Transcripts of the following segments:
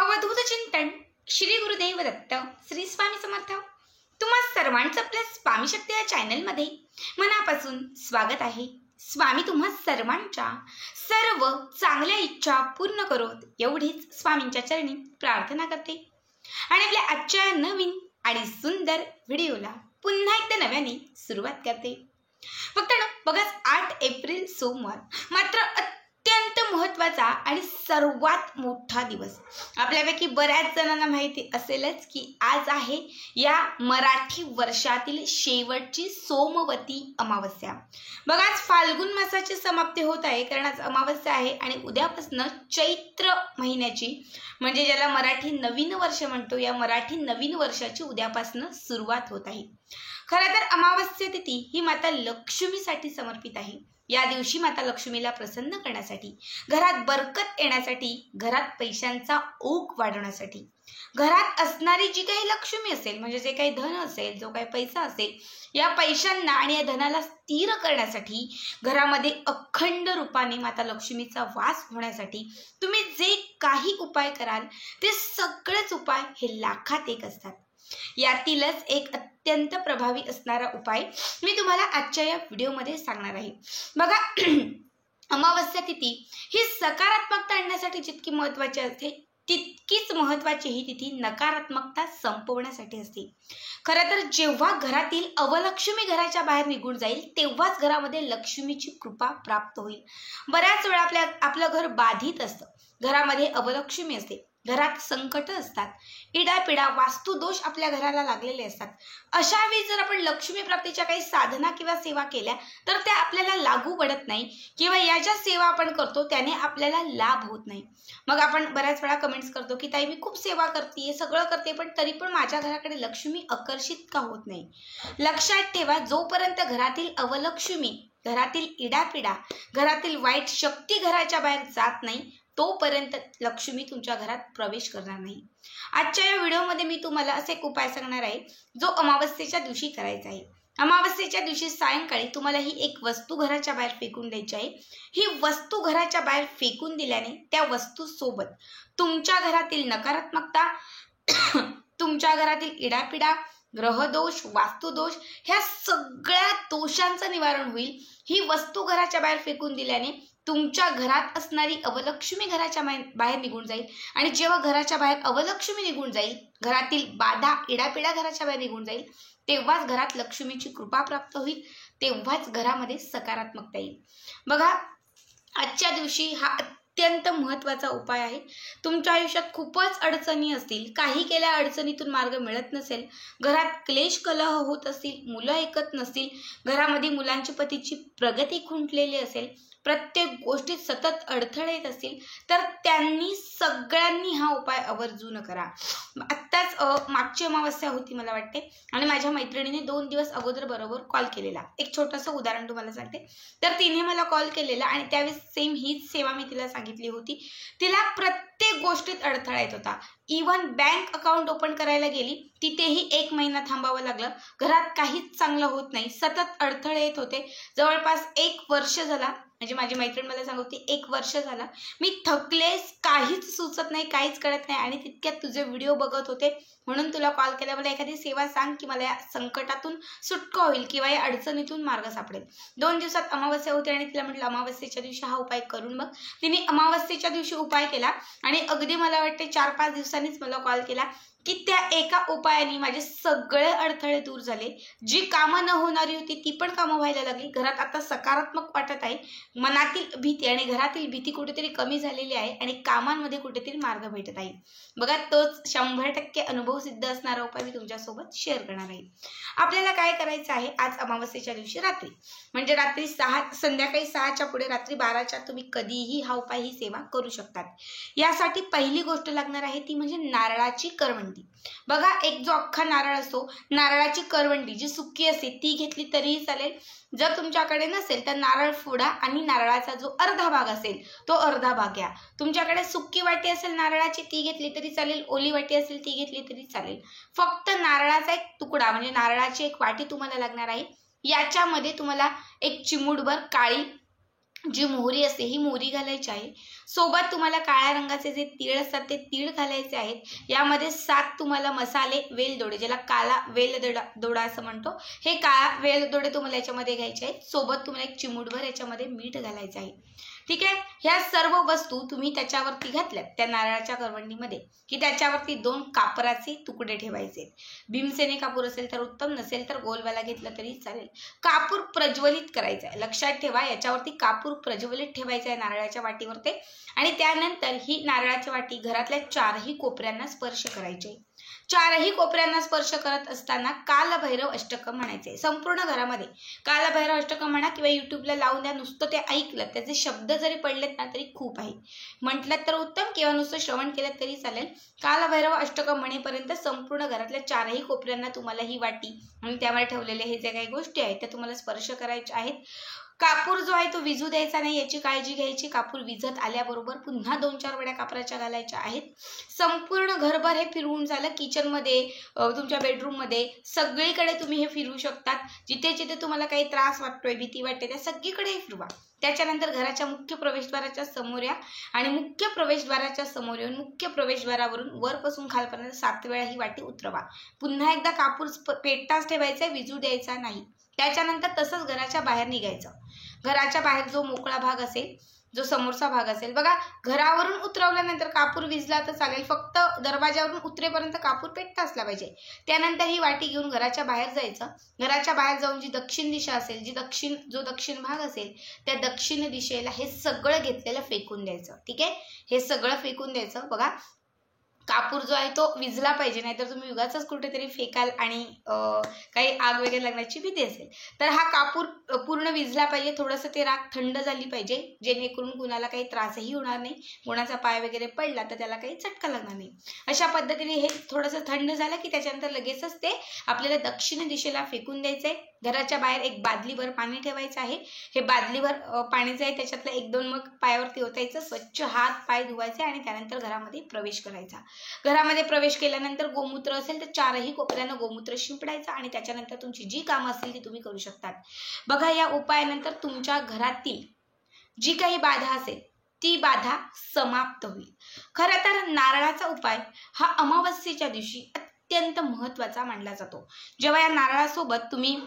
अवधूत चिंतन श्री गुरुदेव दत्त श्री स्वामी समर्थ। तुम्हा सर्वांचं आपल्या स्वामी शक्ती या चॅनलमध्ये मनापासून स्वागत आहे। स्वामी तुम्हा सर्वांच्या सर्व चांगल्या इच्छा पूर्ण करोत एवढीच स्वामींच्या चरणी प्रार्थना करते आणि आपल्या आजच्या नवीन आणि सुंदर व्हिडिओला पुन्हा एकदा नव्याने सुरुवात करते। फक्त बघा 8 एप्रिल सोमवार मात्र अत्यंत महत्त्वाचा आणि सर्वात मोठा दिवस। आपल्यापैकी बऱ्याच जणांना माहिती असेलच की आज आहे या मराठी वर्षातील शेवटची सोमवती अमावस्या। बघा आज फाल्गुन मासाची समाप्ती होत आहे, कारण आज अमावस्या आहे आणि उद्यापासून चैत्र महिन्याची म्हणजे ज्याला मराठी नवीन वर्ष म्हणतो या मराठी नवीन वर्षाची उद्यापासून सुरुवात होत आहे। खरं तर अमावस्या तिथी ही माता लक्ष्मीसाठी समर्पित आहे। या दिवशी माता लक्ष्मीला प्रसन्न करण्यासाठी, घरात बरकत येण्यासाठी, घरात पैशांचा ओघ वाढवण्यासाठी, घरात असणारी जी काही लक्ष्मी असेल म्हणजे जे काही धन असेल, जो काही पैसा असेल, या पैशांना आणि या धनाला स्थिर करण्यासाठी, घरामध्ये अखंड रूपाने माता लक्ष्मीचा वास होण्यासाठी तुम्ही जे काही उपाय कराल ते सगळेच उपाय हे लाखात एक असतात। यातीलच एक अत्यंत प्रभावी असणारा उपाय मी तुम्हाला आजच्या या व्हिडिओमध्ये सांगणार आहे। बघा अमावस्या तिथी ही सकारात्मकता आणण्यासाठी जितकी महत्त्वाची असते तितकीच महत्त्वाची ही तिथी नकारात्मकता संपवण्यासाठी असते। खरं तर जेव्हा घरातील अवलक्ष्मी घराच्या बाहेर निघून जाईल तेव्हाच घरामध्ये लक्ष्मीची कृपा प्राप्त होईल। बऱ्याच वेळा आपलं घर बाधित असतं, घरामध्ये अवलक्ष्मी असते, घरात संकट असतात, इडापिडा वास्तुदोष आपल्या घराला लागलेले असतात। अशा वेळी जर आपण लक्ष्मी प्राप्तीच्या काही साधना किंवा सेवा केल्या तर त्या आपल्याला लागू पडत नाही किंवा या ज्या सेवा आपण करतो त्याने आपल्याला लाभ होत नाही। मग आपण बऱ्याच वेळा कमेंट्स करतो की ताई मी खूप सेवा करते, सगळं करते, पण तरी पण माझ्या घराकडे लक्ष्मी आकर्षित का होत नाही। लक्षात ठेवा, जोपर्यंत घरातील अवलक्ष्मी, घरातील इडापिडा, घरातील वाईट शक्ती घराच्या बाहेर जात नाही तोपर्यंत लक्ष्मी तुमच्या घरात प्रवेश करणार नाही। आजच्या या व्हिडिओमध्ये मी तुम्हाला असे एक उपाय सांगणार आहे जो अमावस्येच्या दिवशी करायचा आहे। अमावस्येच्या दिवशी सायंकाळी तुम्हाला ही एक वस्तू घराच्या बाहेर फेकून द्यायची आहे। ही वस्तू घराच्या बाहेर फेकून दिल्याने त्या वस्तू सोबत तुमच्या घरातील नकारात्मकता, तुमच्या घरातील इडापिडा, ग्रहदोष, वास्तुदोष ह्या सगळ्या दोषांचं निवारण होईल। ही वस्तू घराच्या बाहेर फेकून दिल्याने तुमच्या घरात असणारी अवलक्ष्मी घराच्या बाहेर निघून जाईल आणि जेव्हा घराच्या बाहेर अवलक्ष्मी निघून जाईल, घरातील बाधा, इडापिडा घराच्या बाहेर निघून जाईल, तेव्हाच घरात लक्ष्मीची कृपा प्राप्त होईल, तेव्हाच घरामध्ये सकारात्मकता येईल। बघा आजच्या दिवशी हा अत्यंत महत्त्वाचा उपाय आहे। तुमच्या आयुष्यात खूपच अडचणी असतील, काही केल्या अडचणीतून मार्ग मिळत नसेल, घरात क्लेश कलह होत असतील, मुलं ऐकत नसतील, घरामध्ये मुलांची पतीची प्रगती खुंटलेली असेल, प्रत्येक गोष्टीत सतत अडथळे येत असतील तर त्यांनी सगळ्यांनी हा उपाय आवर्जून करा। आत्ताच मागची अमावस्या होती मला वाटते आणि माझ्या मैत्रिणीने 2 दिवस अगोदर बरोबर कॉल केलेला। एक छोटंसं उदाहरण तुम्हाला सांगते। तर तिने मला कॉल केलेला आणि त्यावेळेस सेम हीच सेवा मी तिला सांगितली होती। तिला प्रत्येक गोष्टीत अडथळा येत होता, इव्हन बँक अकाउंट ओपन करायला गेली तिथेही 1 महिना थांबावं लागलं, घरात काहीच चांगलं होत नाही, सतत अडथळे येत होते। जवळपास 1 वर्ष झाला, म्हणजे माझी मैत्रीण मला सांगत होती 1 वर्ष झाला मी थकलेस, काहीच सुचत नाही, काहीच कळत नाही आणि तितक्यात तुझे व्हिडिओ बघत होते म्हणून तुला कॉल केला। मला एखादी सेवा सांग की मला या संकटातून सुटका होईल किंवा या अडचणीतून मार्ग सापडेल। 2 दिवसात अमावस्या होती आणि तिला म्हटलं अमावस्येच्या दिवशी हा उपाय करून बघ। तिने अमावस्येच्या दिवशी उपाय केला आणि अगदी मला वाटते 4-5 दिवसांनीच मला कॉल केला की त्या एका उपायाने माझे सगळे अडथळे दूर झाले, जी कामं न होणारी होती ती पण कामं व्हायला लागली, घरात आता सकारात्मक वाटत आहे, मनातील भीती आणि घरातील भीती कुठेतरी कमी झालेली आहे आणि कामांमध्ये कुठेतरी मार्ग भेटत आहे। बघा तोच 100% अनुभव सिद्ध असणारा उपाय मी तुमच्यासोबत शेअर करणार आहे। आपल्याला काय करायचं आहे, आज अमावस्येच्या दिवशी रात्री म्हणजे रात्री 6 संध्याकाळी 6च्या पुढे रात्री 12च्या तुम्ही कधीही हा उपाय, ही सेवा करू शकतात। यासाठी पहिली गोष्ट लागणार आहे ती म्हणजे नारळाची करवंटी। बघा एक जो अख्खा नारळ असतो, नारळाची करवंटी जी सुकी असते ती घेतली तरीही चालेल। जर तुमच्याकडे नसेल तर नारळ फोडा आणि नारळाचा जो अर्धा भाग असेल तो अर्धा भाग घ्या। तुमच्याकडे सुकी वाटी असेल नारळाची ती घेतली तरी चालेल, ओली वाटी असेल ती घेतली तरी चालेल। फक्त नारळाचा एक तुकडा म्हणजे नारळाची एक वाटी तुम्हाला लागणार आहे। याच्यामध्ये तुम्हाला एक चिमूटभर काळी जी मोहरी असते ही मोहरी घालायची आहे. सोबत तुम्हाला काळ्या रंगाचे जे तीळ असतात ते तीळ घालायचे आहेत. यामध्ये 7 तुम्हाला मसाले वेलदोडे, ज्याला काळा वेलदोडा असं म्हणतो, हे काळा वेलदोडे तुम्हाला याच्यामध्ये घ्यायचे आहेत. सोबत तुम्हाला एक चिमूटभर याच्यामध्ये मीठ घालायचं आहे. ठीक आहे. ह्या सर्व वस्तू तुम्ही त्याच्यावरती घातल्यात त्या नारळाच्या करवंडीमध्ये की त्याच्यावरती 2 कापराचे तुकडे ठेवायचे. भीमसेनी कापूर असेल तर उत्तम, नसेल तर गोलवाला घेतला तरी चालेल. कापूर प्रज्वलित करायचा आहे. लक्षात ठेवा, याच्यावरती कापूर प्रज्वलित ठेवायचा आहे नारळाच्या वाटीवरती. आणि त्यानंतर ही नारळाची वाटी घरातल्या 4ही कोपऱ्यांना स्पर्श करायची. 4ही कोपऱ्यांना स्पर्श करत असताना कालभैरव अष्टकम म्हणायचे. संपूर्ण घरामध्ये कालभैरव अष्टकम म्हणा किंवा युट्यूबला लावून द्या. नुसतं ते ऐकलं, त्याचे शब्द जरी पडलेत ना तरी खूप आहे. म्हटलं तर उत्तम किंवा नुसतं श्रवण केलं तरी चालेल. कालभैरव अष्टकम म्हणेपर्यंत संपूर्ण घरातल्या 4ही कोपऱ्यांना तुम्हाला ही वाटी आणि त्यामध्ये ठेवलेले हे जे काही गोष्टी आहेत त्या तुम्हाला स्पर्श करायच्या आहेत. कापूर जो आहे तो विझू द्यायचा नाही, याची काळजी घ्यायची. कापूर विझत आल्याबरोबर पुन्हा 2-4 वड्या कापराच्या घालायच्या आहेत. संपूर्ण घरभर हे फिरवून झालं. किचनमध्ये, तुमच्या बेडरूममध्ये, सगळीकडे तुम्ही हे फिरवू शकतात. जिथे जिथे तुम्हाला काही त्रास वाटतोय, भीती वाटते, त्या सगळीकडे फिरवा. त्याच्यानंतर घराच्या मुख्य प्रवेशद्वाराच्या समोर या आणि मुख्य प्रवेशद्वाराच्या समोर येऊन मुख्य प्रवेशद्वारावरून वरपासून खालपर्यंत 7 वेळा ही वाटी उतरवा. पुन्हा एकदा कापूर पेटताच ठेवायचा, विझू द्यायचा नाही. त्याच्यानंतर तसंच घराच्या बाहेर निघायचं. घराच्या बाहेर जो मोकळा भाग असेल, जो समोरचा भाग असेल, बघा घरावरून उतरवल्यानंतर कापूर विझला तर चालेल, फक्त दरवाजावरून उतरेपर्यंत कापूर पेटता असला पाहिजे. त्यानंतर ही वाटी घेऊन घराच्या बाहेर जायचं. घराच्या बाहेर जाऊन जी दक्षिण दिशा असेल, जो दक्षिण भाग असेल, त्या दक्षिण दिशेला हे सगळं घेतलेलं फेकून द्यायचं. ठीक आहे. हे सगळं फेकून द्यायचं. बघा कापूर जो आहे तो विझला पाहिजे, नाहीतर तुम्ही युगाचाच कुठेतरी फेकाल आणि काही आग वगैरे लागण्याची भीती असेल. तर हा कापूर पूर्ण विझला पाहिजे. थोडंसं ते राख थंड झाली पाहिजे, जेणेकरून कुणाला काही त्रासही होणार नाही. कोणाचा पाय वगैरे पडला तर त्याला काही चटका लागणार नाही. अशा पद्धतीने हे थोडंसं थंड झालं की त्याच्यानंतर लगेचच ते आपल्याला दक्षिण दिशेला फेकून द्यायचं आहे. घराच्या बाहेर एक बादलीभर पाणी ठेवायचं आहे. हे बादलीभर पाणी जे आहे त्याच्यातलं 1-2 मग पायावरती ओतायचं. स्वच्छ हात पाय धुवायचे आणि त्यानंतर घरामध्ये प्रवेश करायचा. घरामध्ये प्रवेश केल्यानंतर गोमूत्र असेल तर 4ही कोपऱ्यानं गोमूत्र शिंपडायचं आणि त्याच्यानंतर तुमची जी कामं असतील ती तुम्ही करू शकतात. बघा, या उपायानंतर तुमच्या घरातील जी काही बाधा असेल ती बाधा समाप्त होईल. खरं तर नारळाचा उपाय हा अमावस्येच्या दिवशी अत्यंत महत्त्वाचा मानला जातो. जेव्हा या नारळासोबत तुम्ही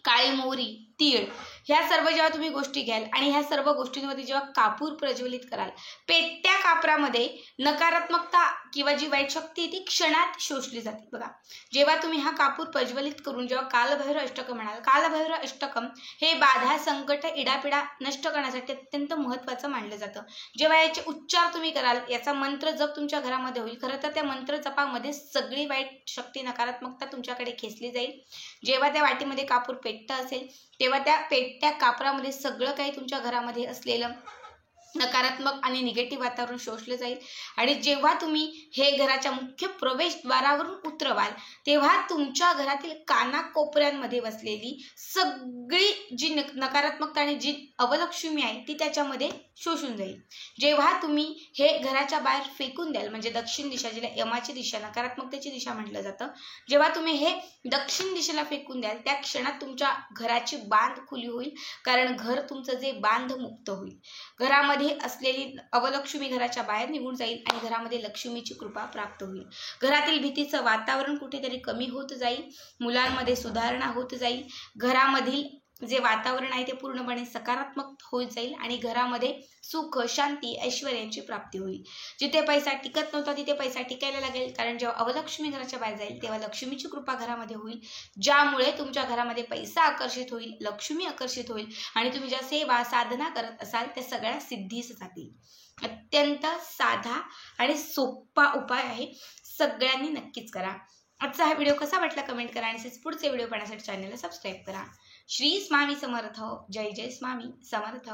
काळी मोहरी, तीळ ह्या सर्व जेव्हा तुम्ही गोष्टी घ्याल आणि ह्या सर्व गोष्टींमध्ये जेव्हा कापूर प्रज्वलित कराल, पेटत्या कापरामध्ये नकारात्मकता किंवा जी वाईट शक्ती ती क्षणात शोषली जाते. बघा, जेव्हा तुम्ही हा कापूर प्रज्वलित करून जेव्हा कालभैरव अष्टकम म्हणाल, कालभैरव अष्टकम हे बाधा, संकट, इडापिडा नष्ट करण्यासाठी अत्यंत महत्त्वाचं मानलं जातं. जेव्हा याचे उच्चार तुम्ही कराल, याचा मंत्र जप तुमच्या घरामध्ये होईल. खरं तर त्या मंत्र जपामध्ये सगळी वाईट शक्ती, नकारात्मकता तुमच्याकडे खेचली जाईल. जेव्हा त्या वाटीमध्ये कापूर पेटत असेल तेव्हा त्या पेटत्या कापरामध्ये सगळं काही तुमच्या घरामध्ये असलेलं नकारात्मक आणि निगेटिव्ह वातावरण शोषलं जाईल. आणि जेव्हा तुम्ही हे घराच्या मुख्य प्रवेशद्वारावरून उतरवाल तेव्हा तुमच्या घरातील कानाकोपऱ्यांमध्ये बसलेली सगळी जी नकारात्मकता आणि जी अवलक्ष्मी आहे ती त्याच्यामध्ये शोषून जाईल. जेव्हा तुम्ही हे घराच्या बाहेर फेकून द्याल, म्हणजे दक्षिण दिशा, जिला यमाची दिशा, नकारात्मकतेची दिशा म्हटलं जातं, जेव्हा तुम्ही हे दक्षिण दिशेला फेकून द्याल त्या क्षणात तुमच्या घराची बांध खुली होईल. कारण घर तुमचं जे बांध मुक्त होईल. घरामध्ये असलेली अवलक्ष्मी घराच्या बाहेर निघून जाईल आणि घरामध्ये लक्ष्मीची कृपा प्राप्त होईल. घरातील भीतीचं वातावरण कुठेतरी कमी होत जाईल. मुलांमध्ये सुधारणा होत जाईल. घरामधील जे वातावरण आहे ते पूर्णपणे सकारात्मक होत जाईल आणि घरामध्ये सुख, शांती, ऐश्वर्याची प्राप्ती होईल. जिथे पैसा टिकत नव्हता तिथे पैसा टिकायला लागेल. कारण जेव्हा अवलक्ष्मी घराच्या बाहेर जाईल तेव्हा लक्ष्मीची कृपा घरामध्ये होईल, ज्यामुळे तुमच्या घरामध्ये पैसा आकर्षित होईल, लक्ष्मी आकर्षित होईल आणि तुम्ही ज्या सेवा साधना करत असाल त्या सगळ्या सिद्धीस जातील. अत्यंत साधा आणि सोपा उपाय आहे. सगळ्यांनी नक्कीच करा. आजचा हा व्हिडिओ कसा वाटला कमेंट करा आणि पुढचे व्हिडिओ पाहण्यासाठी चॅनलला सबस्क्राईब करा. श्री स्वामी समर्थ. जय जय स्वामी समर्थ.